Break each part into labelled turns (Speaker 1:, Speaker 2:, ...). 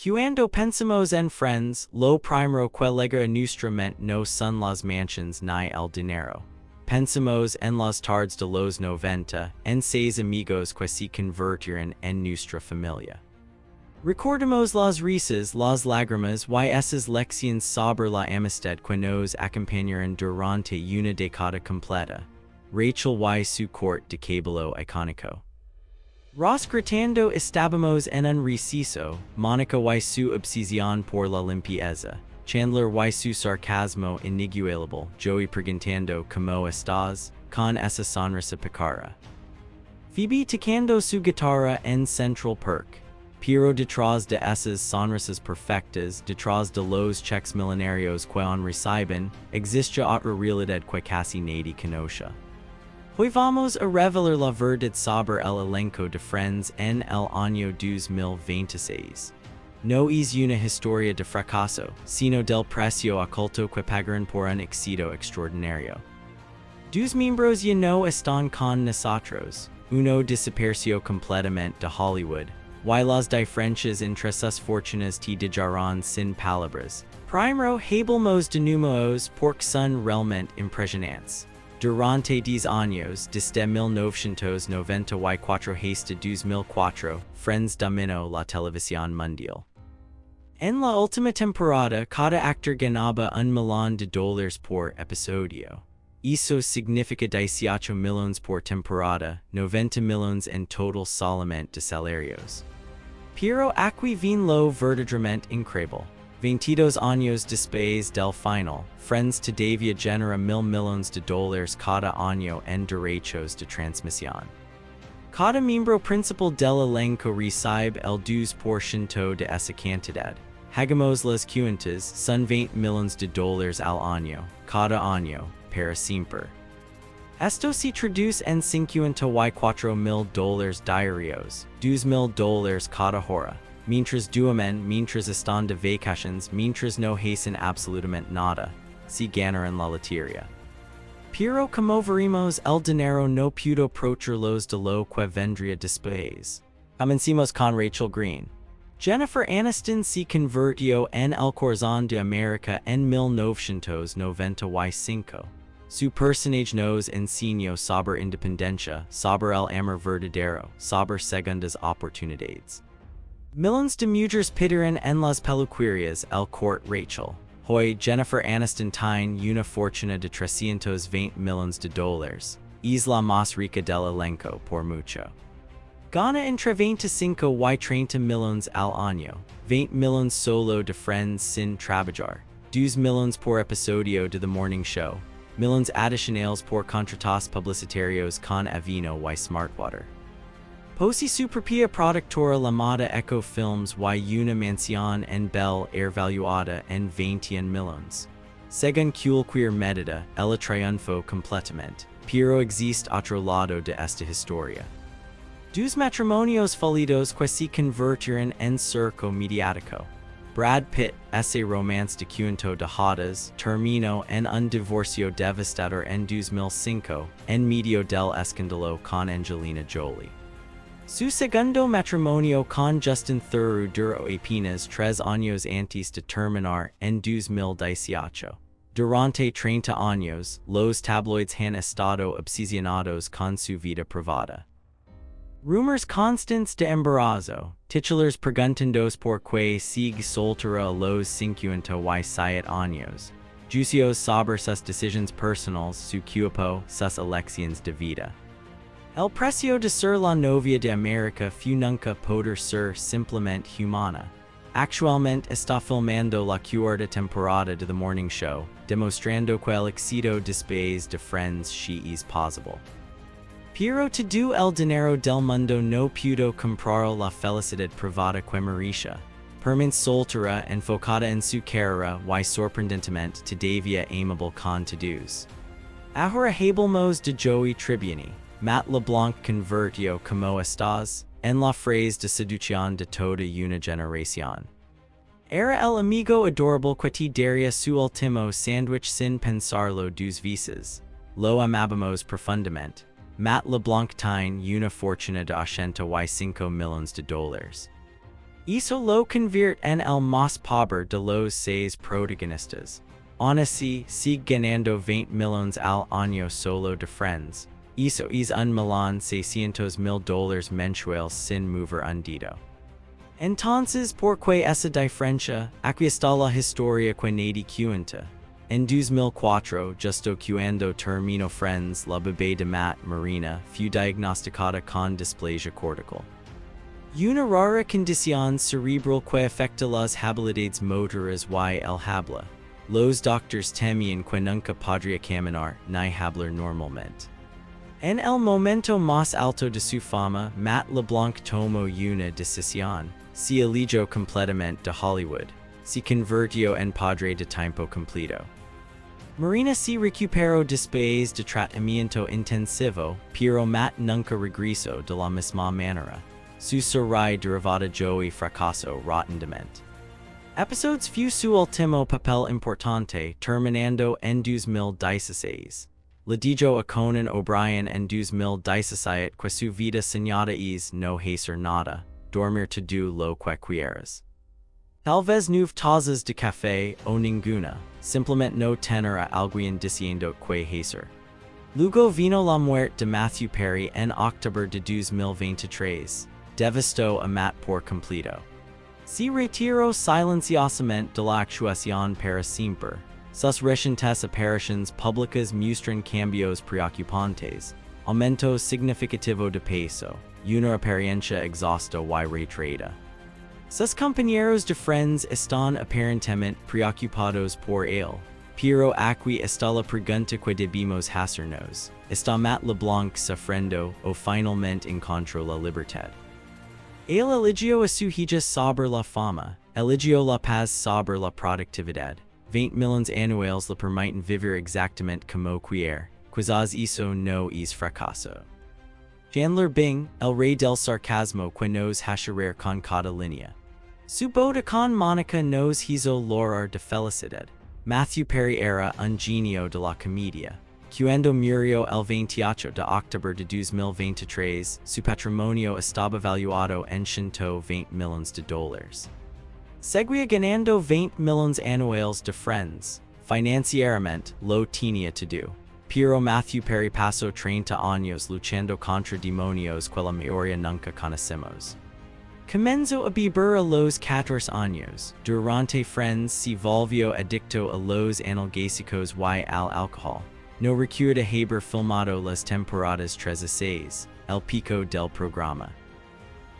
Speaker 1: Cuando pensamos en friends, lo primero que llega a nuestra mente no son las mansiones ni el dinero. Pensamos en las tardes de los 90, en seis amigos que se convirtieron en nuestra familia. Recordamos las risas, las lágrimas y esas lecciones sobre la amistad que nos acompañaron durante una década completa. Rachel y su corte de cabello icónico. Ross gritando estábamos en un receso, Mónica y su obsesión por la limpieza, Chandler y su sarcasmo inigualable, Joey preguntando ¿Cómo estás? Con esa sonrisa pícara. Phoebe tocando su guitarra en Central Perk. Pero detrás de esas sonrisas perfectas, detrás de los cheques millonarios que han reciben, existe otra realidad que casi nadie conoce. Hoy vamos a revelar la verdad sobre el elenco de Friends en el año 2026. No es una historia de fracaso, sino del precio oculto que pagaron por un éxito extraordinario. Dos miembros ya no están con nosotros, uno desapareció completamente de Hollywood, y las diferencias entre sus fortunas te dejaron sin palabras. Primero hablamos de números porque son realmente impresionantes. Durante 10 años, desde 1994 hasta 2004, Friends dominó la televisión mundial. En la última temporada, cada actor ganaba $1,000,000 por episodio. Eso significa 18 millones por temporada, 90 millones en total solamente de salarios. Pero aquí viene lo verdaderamente increíble. 22 años después del final, Friends todavía genera $1,000,000 cada año en derechos de transmisión. Cada miembro principal del elenco recibe el 2% de esa cantidad. Hagamos las cuentas, son $20 millones al año, cada año, para siempre. Esto se traduce en $54,000 diarios, $2,000 cada hora. Mientras duermen, mientras están de vacaciones, mientras no hacen absolutamente nada, se ganaron la lotería. Pero como veremos, el dinero no pudo protegerlos de lo que vendría después. Comencemos con Rachel Green. Jennifer Aniston se convirtió en el corazón de América en 1995. Su personaje nos enseñó sobre independencia, sobre el amor verdadero, sobre segundas oportunidades. Millones de mujeres pidieron en las peluquerías el corte Rachel. Hoy Jennifer Aniston tiene una fortuna de $320 millones. Es la más rica del elenco por mucho. Gana entre 25 y 30 millones al año, 20 millones solo de Friends sin trabajar, 2 millones por episodio de The Morning Show, millones adicionales por contratos publicitarios con Aveeno y Smartwater. Posee su propia productora llamada Echo Films y una mansión en Bel Air valuada en 21 millones. Según cualquier medida, el triunfo completamente, pero existe otro lado de esta historia. Dos matrimonios fallidos que se convirtieron en circo mediático. Brad Pitt, ese romance de cuento de hadas, terminó en un divorcio devastador en 2005, en medio del escándalo con Angelina Jolie. Su segundo matrimonio con Justin Theroux duró apenas 3 años antes de terminar en 2018. Durante 30 años, los tabloides han estado obsesionados con su vida privada. Rumors constantes de embarazo, titulares preguntandos por qué sigue soltera a los 57 años, juicios sobre sus decisiones personales, su cuerpo, sus elecciones de vida. El precio de ser la novia de América fue nunca poder ser simplemente humana. Actualmente está filmando la cuarta temporada de The Morning Show, demostrando que el éxito después de Friends she is possible. Pero todo el dinero del mundo no pudo comprar la felicidad privada que merecía. Permanente soltera enfocada en su carrera y sorprendentemente todavía amable con todos. Ahora hablamos de Joey Tribbiani. Matt LeBlanc convirtió ¿Cómo estás? En la frase de seducción de toda una generación. Era el amigo adorable que te daría su último sándwich sin pensarlo dos veces. Lo amábamos profundamente. Matt LeBlanc tiene una fortuna de $85 millones. Hizo lo convirt en el más pobre de los seis protagonistas. Aun así, sigue ganando 20 millones al año solo de friends. Hizo un millón $600,000 mensuales sin mover hundido. Entonces, ¿por qué esa diferencia? Aquí está la historia que nadie cuenta. En 2004, justo cuando terminó Friends, la bebé de Matt, Marina, fue diagnosticada con displasia cortical. Una rara condición cerebral que afecta las habilidades motoras y el habla. Los doctores temían que nunca podría caminar ni hablar normalmente. En el momento más alto de su fama, Matt LeBlanc tomó una decisión. Se alejó completamente de Hollywood. Se convirtió en padre de tiempo completo. Marina se recuperó después de tratamiento intensivo, pero Matt nunca regresó de la misma manera. Su serie derivada Joey fracasó rotundamente. Episodes fue su último papel importante, terminando en 2016. Le dijo a Conan O'Brien en 2017 que su vida soñada es no hacer nada, dormir todo lo que quieras. Tal vez 9 tazas de café o ninguna, simplemente no tener a alguien diciendo que hacer. Luego vino la muerte de Matthew Perry en octubre de 2023. Devastó a Matt por completo. Se retiró silenciosamente de la actuación para siempre. Sus recientes apariciones públicas muestran cambios preocupantes, aumento significativo de peso, y una apariencia exhausta y retraída. Sus compañeros de Friends están aparentemente preocupados por él, pero aquí está la pregunta que debemos hacernos. ¿Está Matt LeBlanc sufriendo o finalmente encontró la libertad? Él eligió a su hija sobre la fama, eligió la paz sobre la productividad. 20 millones anuales le permiten vivir exactamente como quiere, quizás eso no es fracaso. Chandler Bing, el rey del sarcasmo que nos hace con cada línea. Su boda con Mónica nos hizo llorar de felicidad. Matthew Perry era un genio de la comedia. Cuando murió el 28 de octubre de 2023, su patrimonio estaba valuado en $120 millones. Seguía ganando 20 millones anuales de Friends. Financieramente, lo tenía todo. Pero Matthew Perry pasó 30 años luchando contra demonios que la mayoría nunca conocemos. Comenzó a beber a los 14 años. Durante Friends se volvió adicto a los analgésicos y al alcohol. No recuerda haber filmado las temporadas 3 a 6, el pico del programa.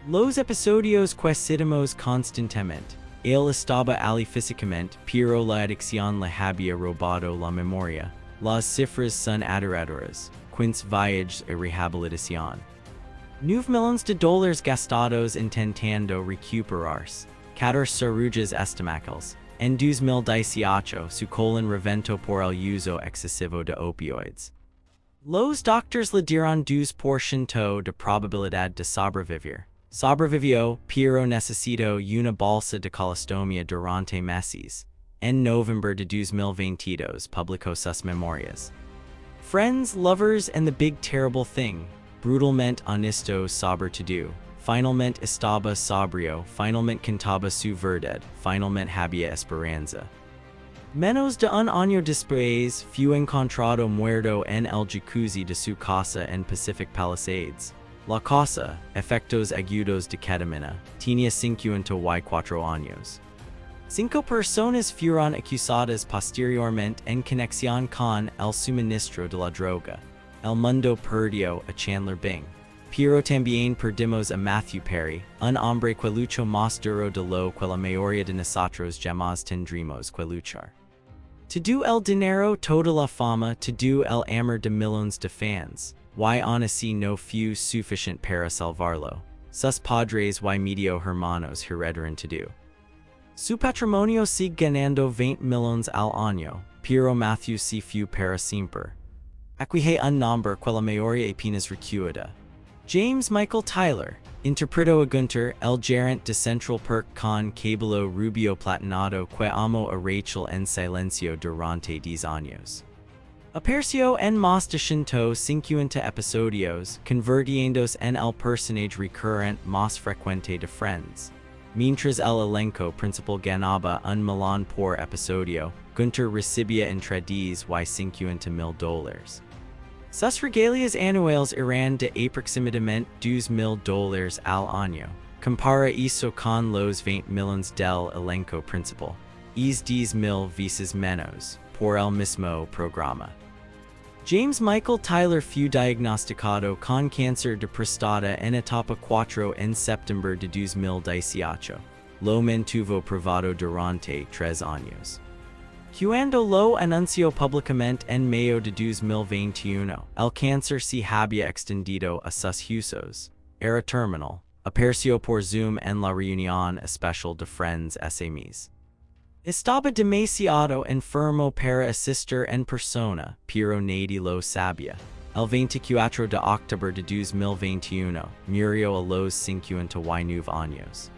Speaker 1: Los episodios que citamos constantemente. Él estaba ali físicamente, pero la adicción le había robado la memoria. Las cifras son aterradoras. 15 viajes a rehabilitación. $9 millones gastados intentando recuperarse. 14 cirugías estomacales. En 2018, su colon reventó por el uso excesivo de opioides. Los doctores le dieron 2% de probabilidad de sobrevivir. Sobrevivió, pero necesitó una bolsa de colostomía durante meses. En noviembre de 2022, publicó sus memorias. Friends, Lovers, and the Big Terrible Thing. Brutalmente honesto sobre todo. Finalmente estaba sobrio, finalmente cantaba su verdad, finalmente había esperanza. Menos de un año después, fue encontrado muerto en el jacuzzi de su casa en Pacific Palisades. La causa, efectos agudos de ketamina, tenía 54 años. 5 personas fueron acusadas posteriormente en conexión con el suministro de la droga. El mundo perdió a Chandler Bing. Pero también perdimos a Matthew Perry, un hombre que luchó más duro de lo que la mayoría de nosotros jamás tendremos que luchar. Todo el dinero, toda la fama, todo el amor de millones de fans. Y aún así no fue suficiente para salvarlo. Sus padres y medio hermanos heredaron todo. Su patrimonio sigue ganando 20 millones al año, pero Matthew se fue para siempre. Aquí hay un nombre que la mayoría apenas recuerda. James Michael Tyler, interpretó a Gunter, el gerente de Central Perk con cabello rubio platinado que amó a Rachel en silencio durante 10 años. Apareció en más de 150 episodios, convirtiéndose en el personaje recurrente más frecuente de Friends. mientras el elenco principal ganaba un millón por episodio, Gunter recibía entre 10 y 50.000 $. Sus regalias anuales eran de aproximadamente $2.000 al año. Compara eso con los 20 millones del elenco principal. Es 10.000 veces menos, por el mismo programa. James Michael Tyler fue diagnosticado con cáncer de próstata en etapa 4 en septiembre de 2018. Lo mantuvo privado durante 3 años. Cuando lo anunció públicamente en mayo de 2021, el cáncer se había extendido a sus huesos. Era terminal. Apareció por Zoom en la reunión especial de Friends ese mes. Estaba demasiado enfermo para asistir en persona, pero nadie lo sabía. El 24 de octubre de 2021, murió a los 59 años.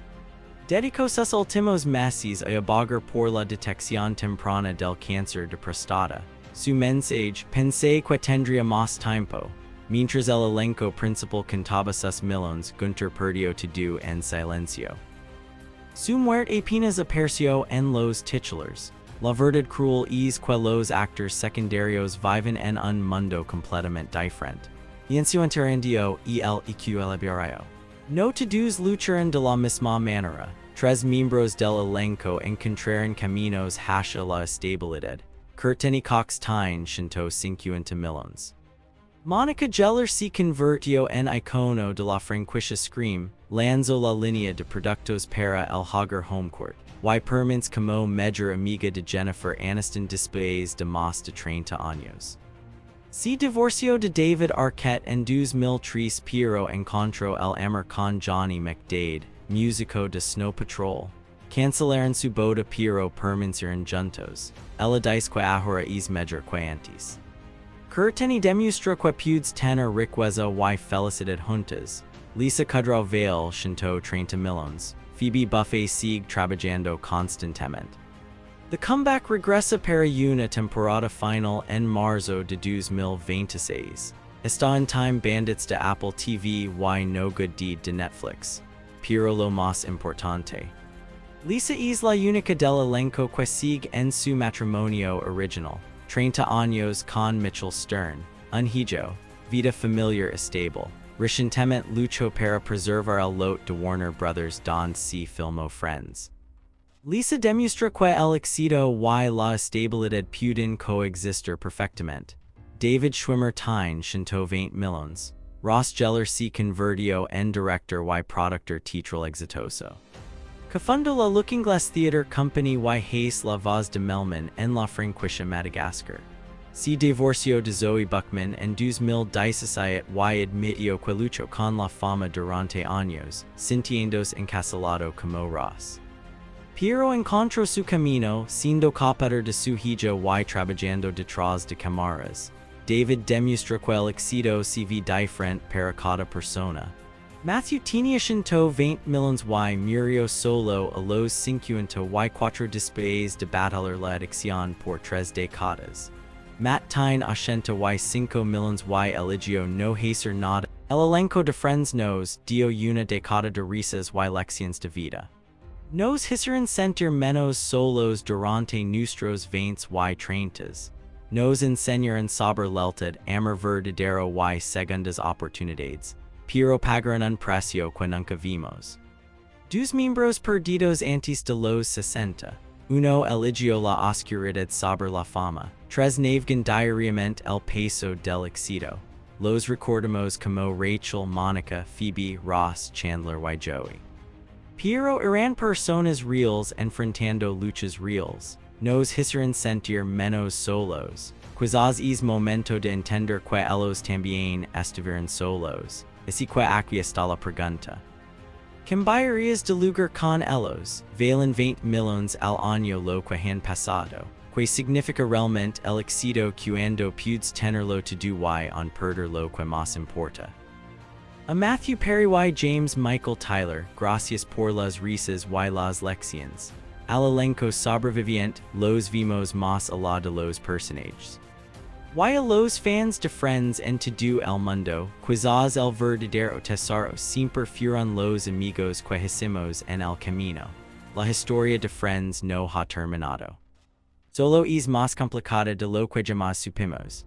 Speaker 1: Dedicó sus últimos meses a abogar por la detección temprana del cáncer de próstata. Su mensaje, pensé que tendría más tiempo. Mientras el elenco principal cantaba sus millones, Gunter perdió todo en silencio. Su muerte apenas apareció en los titulares. La verdad cruel es que los actores secundarios viven en un mundo completamente diferente. Y en su entendido y el equilibrio. No todos lucharon de la misma manera. 3 miembros del elenco encontraron caminos hacia la estabilidad. Courtney Cox tiene 150 millones. Monica Geller se convirtió en icono de la franquicia Scream, lanzó la línea de productos para el hogar Homecourt, y permanece como mejor amiga de Jennifer Aniston después de más de 30 años. Se divorció de David Arquette en 2003 pero encontró el amor con Johnny McDade, músico de Snow Patrol. Cancelaron su boda pero permanecieron juntos. Ella dice que ahora es mejor que antes. Courtney demostró que puede tener riqueza y felicidad juntas. Lisa Kudrow Vale 130 millones. Phoebe Buffet sigue trabajando constantemente. The comeback regresa para una temporada final en marzo de 2026. Está en Time Bandits de Apple TV y No Good Deed de Netflix. Pero lo más importante. Lisa es la única del elenco que sigue en su matrimonio original. 30 años con Mitchell Stern, un hijo, vida familiar estable. Recientemente luchó para preservar el lot de Warner Brothers donde se filmó Friends. Lisa demuestra que el éxito y la estabilidad pueden coexistir perfectamente. David Schwimmer tiene 120 millones. Ross Geller se convirtió en director y productor teatral exitoso. Cofundó la Looking Glass Theatre Company y hace la voz de Melman en la franquicia Madagascar. Se divorció de Zoe Buckman en 2017 y admitió que luchó con la fama durante años, sintiéndose encarcelado como Ross. Pero encontró su camino, siendo capaz de su hijo y trabajando detrás de cámaras. David demuestra que el éxito se ve diferente para cada persona. Matthew tenía 120 millones y murió solo a los 54 después de batallar la adicción por 3 décadas. Matt tiene 85 millones y eligió no hacer nada. El elenco de Friends nos dio una década de risas y lecciones de vida. Nos hicieron sentir menos solos durante nuestros 20 y 30. Nos enseñaron sobre lealtad, amor verdadero y segundas oportunidades. Pero pagaron un precio que nunca vimos. 2 miembros perdidos antes de los 60. Uno eligió la oscuridad sobre la fama. 3 navegan diariamente el peso del éxito. Los recordamos como Rachel, Monica, Phoebe, Ross, Chandler y Joey. Pero eran personas reales enfrentando luchas reales. Nos hicieron sentir menos solos. Quizás es momento de entender que ellos también estuvieron solos. Así que aquí está la pregunta. ¿Cambiarías de lugar con ellos? Valen 20 millones al año lo que han pasado. Que significa realmente el éxito cuando puedes tenerlo todo y on perder lo que más importa. A Matthew Perry y James Michael Tyler, gracias por las risas y las lecciones. Al elenco sobreviviente, los vimos más allá de los personajes. Why a los fans de friends en todo el mundo, quizás el verdadero tesoro siempre fueron los amigos que hicimos en el camino. La historia de friends no ha terminado. Solo es más complicada de lo que jamás supimos.